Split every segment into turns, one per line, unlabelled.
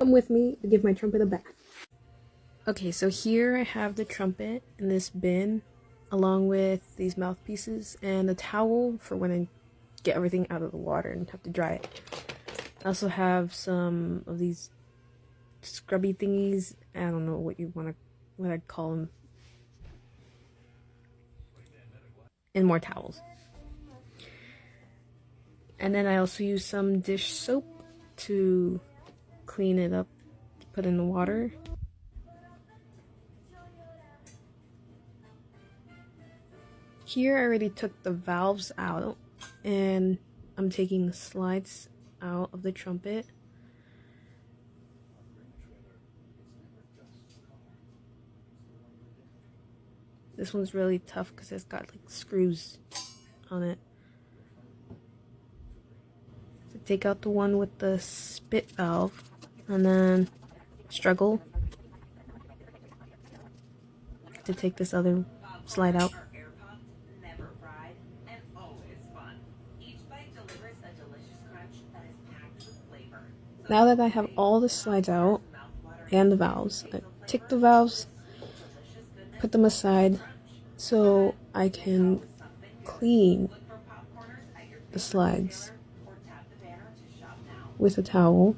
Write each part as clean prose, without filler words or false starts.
Come with me to give my trumpet a bath. Okay, so here I have the trumpet in this bin, along with these mouthpieces and a towel for when I get everything out of the water and have to dry it. I also have some of these scrubby thingies. I don't know what I'd call them. And more towels. And then I also use some dish soap to clean it up, put in the water. Here I already took the valves out, and I'm taking the slides out of the trumpet. This one's really tough because it's got like screws on it. So take out the one with the spit valve, and then struggle to take this other slide out. Now that I have all the slides out and the valves, I take the valves, put them aside so I can clean the slides with a towel.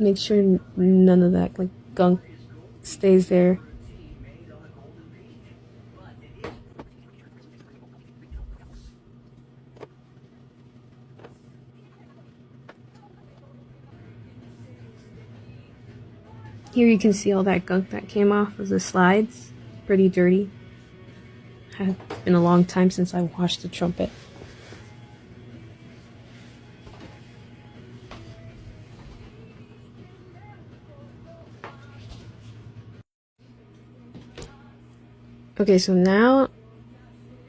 Make sure none of that like gunk stays there. Here you can see all that gunk that came off of the slides. Pretty dirty. It's been a long time since I washed the trumpet. Okay, so now,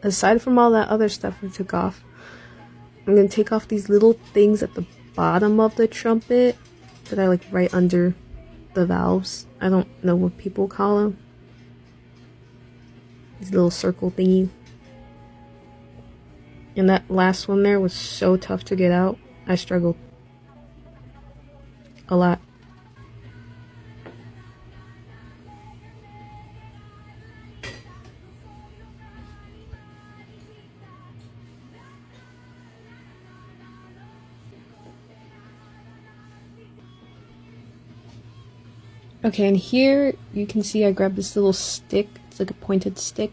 aside from all that other stuff I took off, I'm gonna take off these little things at the bottom of the trumpet that are like right under the valves. I don't know what people call them. These little circle thingies. And that last one there was so tough to get out. I struggled a lot. Okay, and here you can see I grabbed this little stick. It's like a pointed stick,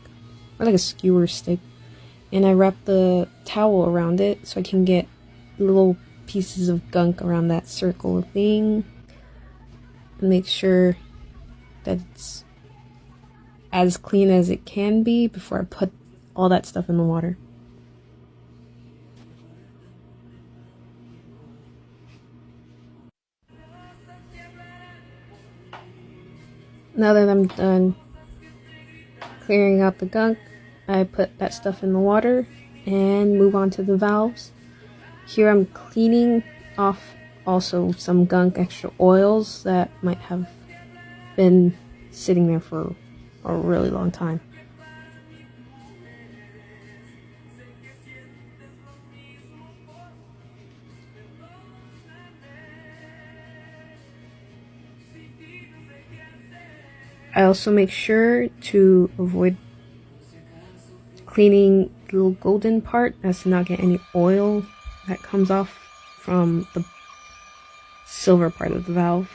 or like a skewer stick. And I wrap the towel around it so I can get little pieces of gunk around that circle thing. And make sure that it's as clean as it can be before I put all that stuff in the water. Now that I'm done clearing out the gunk, I put that stuff in the water and move on to the valves. Here I'm cleaning off also some gunk, extra oils that might have been sitting there for a really long time. I also make sure to avoid cleaning the little golden part as to not get any oil that comes off from the silver part of the valve.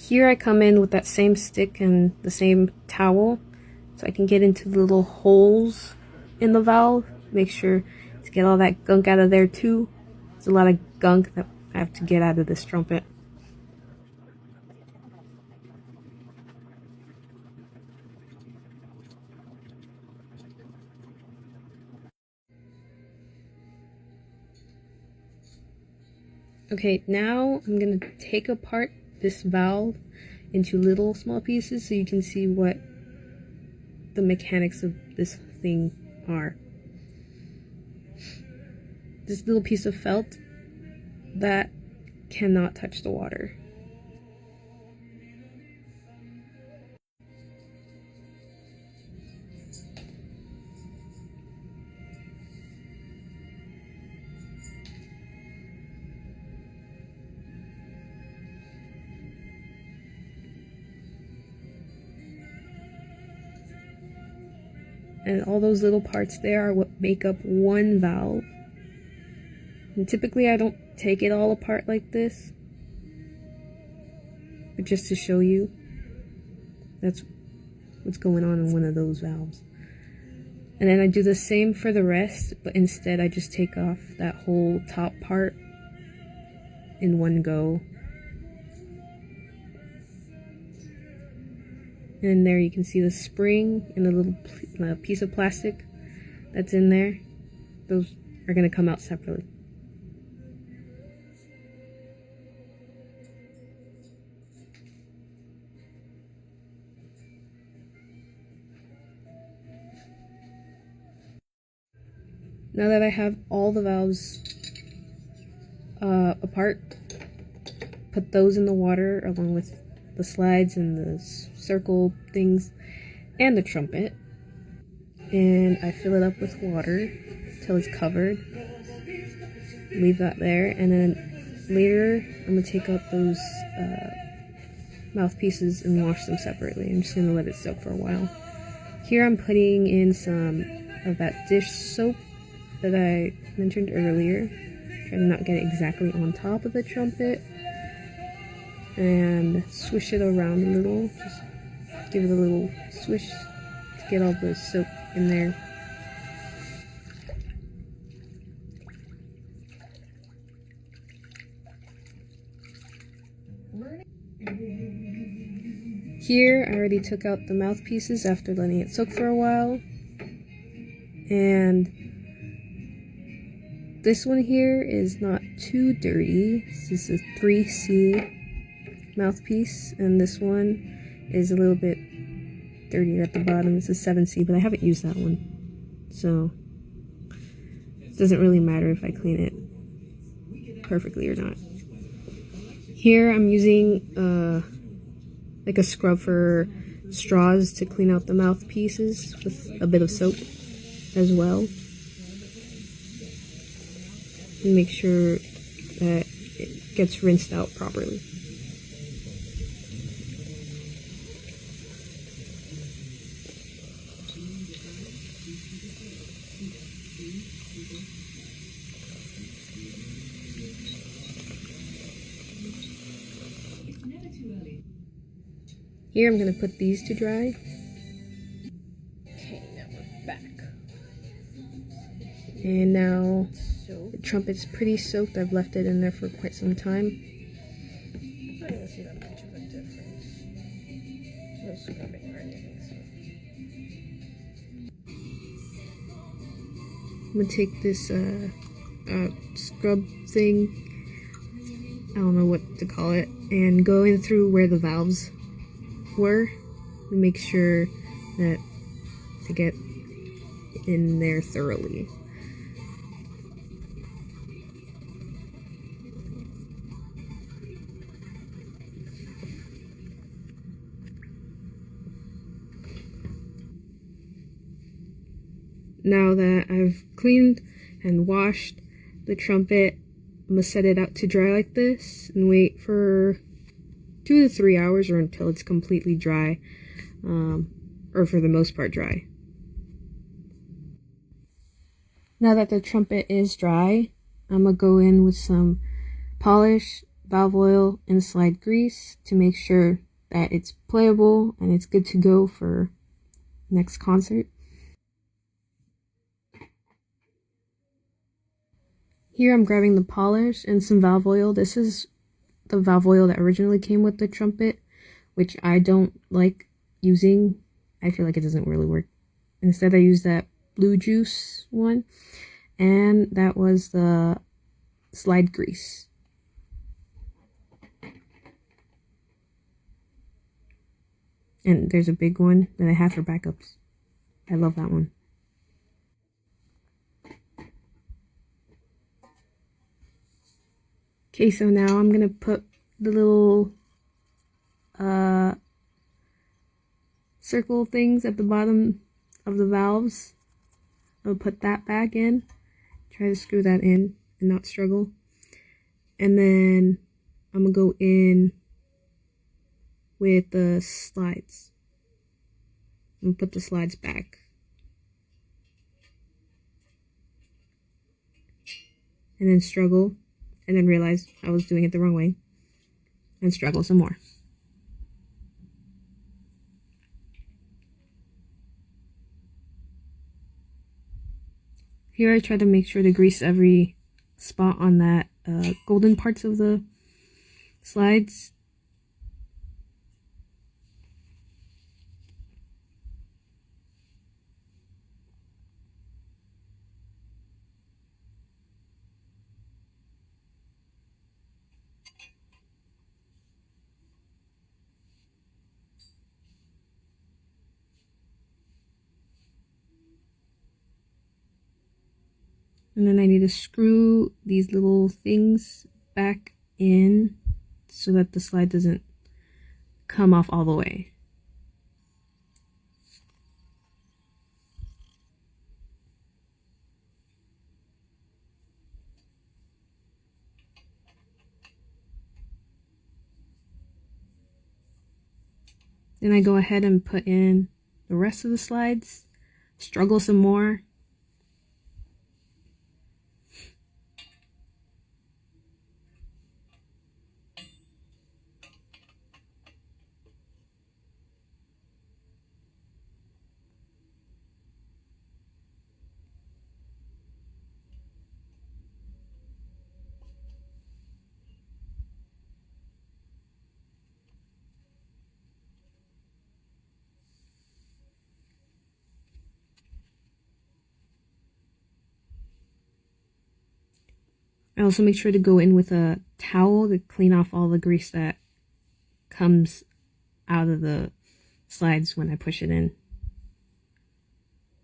Here I come in with that same stick and the same towel so I can get into the little holes in the valve. Make sure to get all that gunk out of there too. There's a lot of gunk that I have to get out of this trumpet. Okay, now I'm gonna take apart this valve into little small pieces so you can see what the mechanics of this thing are. This little piece of felt that cannot touch the water. And all those little parts there are what make up one valve. And typically I don't take it all apart like this, but just to show you, that's what's going on in one of those valves. And then I do the same for the rest, but instead I just take off that whole top part in one go. And there you can see the spring and the little piece of plastic that's in there. Those are going to come out separately. Now that I have all the valves apart, put those in the water along with the slides and the circle things and the trumpet, and I fill it up with water till it's covered. Leave that there, and then later I'm gonna take out those mouthpieces and wash them separately. I'm just gonna let it soak for a while. Here I'm putting in some of that dish soap that I mentioned earlier. Try to not get it exactly on top of the trumpet, and swish it around a little. Just give it a little swish to get all the soap in there. Here I already took out the mouthpieces after letting it soak for a while, and this one here is not too dirty. This is a 3C mouthpiece, and this one is a little bit dirtier at the bottom. It's a 7C, but I haven't used that one, so it doesn't really matter if I clean it perfectly or not. Here I'm using like a scrub for straws to clean out the mouthpieces with a bit of soap as well, and make sure that it gets rinsed out properly. Here I'm going to put these to dry. Okay, now we're back. And now the trumpet's pretty soaked. I've left it in there for quite some time.
I don't see that much of a difference. No scrubbing or anything.
I'm going to take this scrub thing, I don't know what to call it, and go in through where the valves were and make sure that to get in there thoroughly. Now that I've cleaned and washed the trumpet, I'm gonna set it out to dry like this and wait for 2 to 3 hours, or until it's completely dry, or for the most part dry. Now that the trumpet is dry, I'm gonna go in with some polish, valve oil, and slide grease to make sure that it's playable and it's good to go for next concert. Here I'm grabbing the polish and some valve oil. This is the valve oil that originally came with the trumpet, which I don't like using. I feel like it doesn't really work. Instead I use that blue juice one, and that was the slide grease. And there's a big one that I have for backups. I love that one. Okay, so now I'm gonna put the little circle things at the bottom of the valves. I'll put that back in. Try to screw that in and not struggle. And then I'm gonna go in with the slides. I'm gonna put the slides back. And then struggle. And then realize I was doing it the wrong way. And struggle some more. Here I try to make sure to grease every spot on that golden parts of the slides. And then I need to screw these little things back in so that the slide doesn't come off all the way. Then I go ahead and put in the rest of the slides, struggle some more. I also make sure to go in with a towel to clean off all the grease that comes out of the slides when I push it in.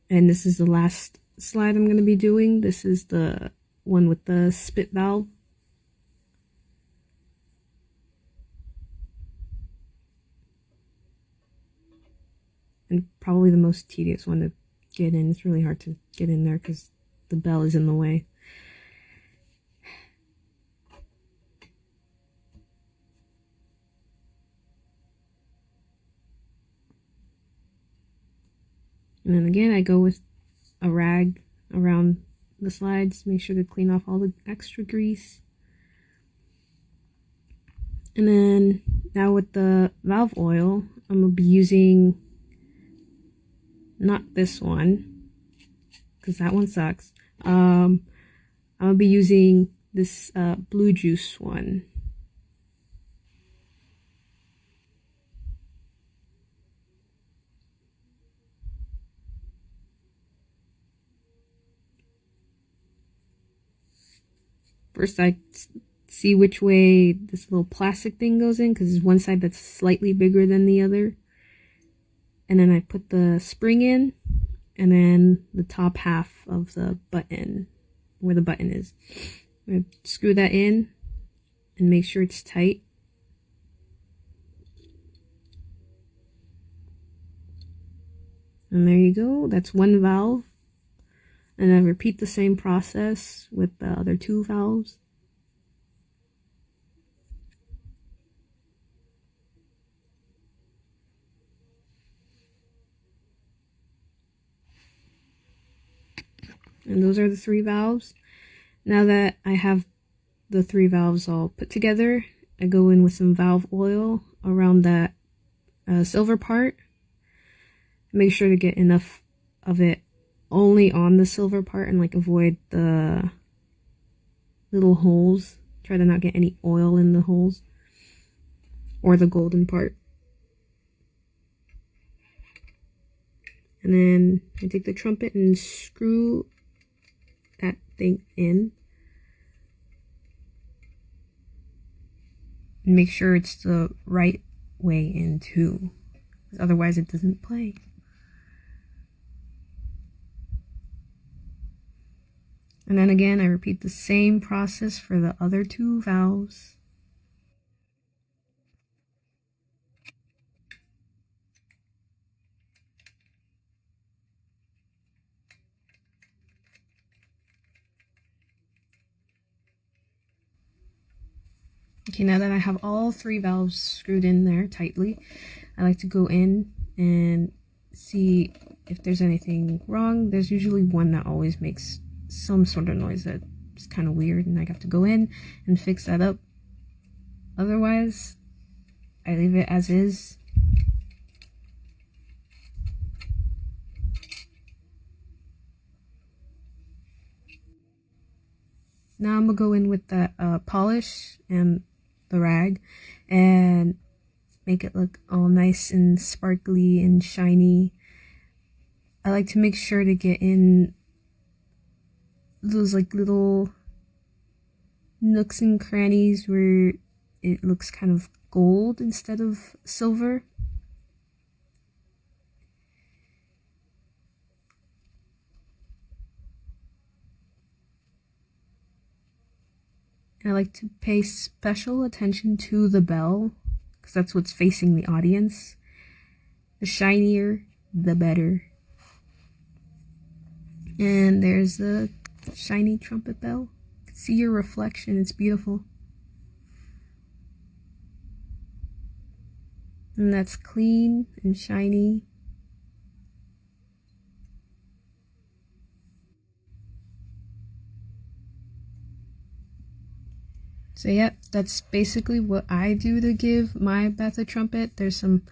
And this is the last slide I'm going to be doing. This is the one with the spit valve. And probably the most tedious one to get in. It's really hard to get in there because the bell is in the way. And then again, I go with a rag around the slides, make sure to clean off all the extra grease. And then now with the valve oil, I'm going to be using not this one, because that one sucks. I'll be using this blue juice one. First I see which way this little plastic thing goes in, because there's one side that's slightly bigger than the other. And then I put the spring in, and then the top half of the button, where the button is. I'm going to screw that in and make sure it's tight. And there you go, that's one valve. And then repeat the same process with the other two valves. And those are the three valves. Now that I have the three valves all put together, I go in with some valve oil around that silver part. Make sure to get enough of it only on the silver part and like avoid the little holes. Try to not get any oil in the holes or the golden part. And then I take the trumpet and screw that thing in. And make sure it's the right way in too, because otherwise it doesn't play. And then again, I repeat the same process for the other two valves. Okay, now that I have all three valves screwed in there tightly, I like to go in and see if there's anything wrong. There's usually one that always makes some sort of noise that's kind of weird, and I have to go in and fix that up. Otherwise, I leave it as is. Now I'm gonna go in with the polish and the rag and make it look all nice and sparkly and shiny. I like to make sure to get in those like little nooks and crannies where it looks kind of gold instead of silver. I like to pay special attention to the bell because that's what's facing the audience. The shinier, the better. And there's the shiny trumpet bell. You can see your reflection, it's beautiful. And that's clean and shiny. So yeah, that's basically what I do to give my Beth a trumpet. There's some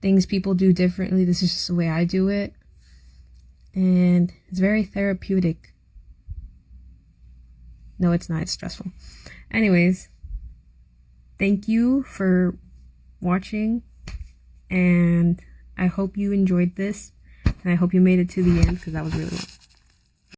things people do differently. This is just the way I do it. And it's very therapeutic. No, it's not. It's stressful. Anyways, thank you for watching. And I hope you enjoyed this. And I hope you made it to the end because that was really long.